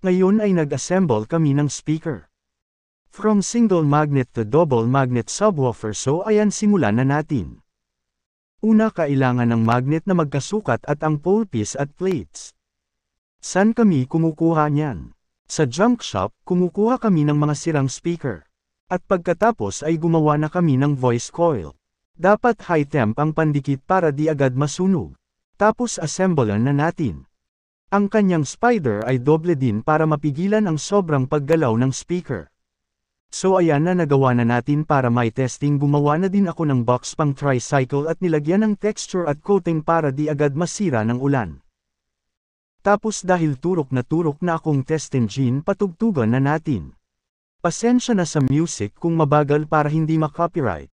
Ngayon ay nag-assemble kami ng speaker. From single magnet to double magnet subwoofer, so ayan, simulan na natin. Una, kailangan ng magnet na magkasukat at ang pole piece at plates. Saan kami kumukuha niyan? Sa junk shop, kumukuha kami ng mga sirang speaker. At pagkatapos ay gumawa na kami ng voice coil. Dapat high temp ang pandikit para di agad masunog. Tapos assemblean na natin. Ang kanyang spider ay doble din para mapigilan ang sobrang paggalaw ng speaker. So ayan na, nagawa na natin. Para may testing, gumawa na din ako ng box pang tricycle at nilagyan ng texture at coating para di agad masira ng ulan. Tapos dahil turok na akong test engine, patugtugan na natin. Pasensya na sa music kung mabagal para hindi ma-copyright.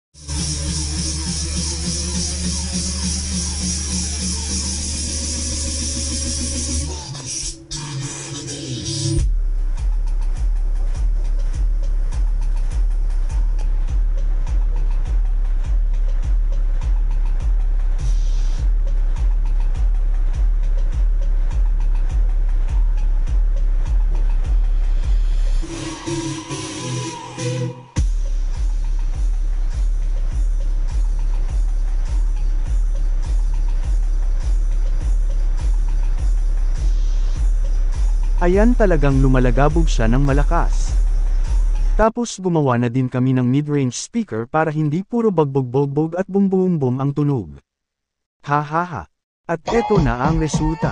Ayan, talagang lumalagabog siya ng malakas. Tapos gumawa na din kami ng mid-range speaker para hindi puro bagbog-bogbog at bum-bum-bum ang tunog. Ha ha ha. At eto na ang resulta.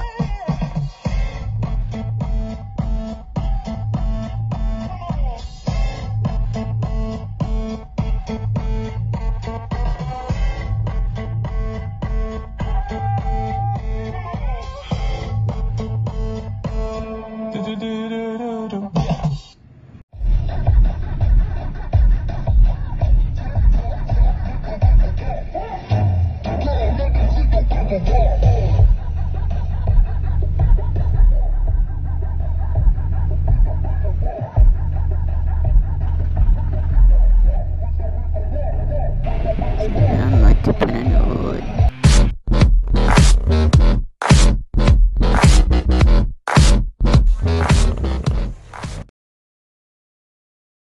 Yeah.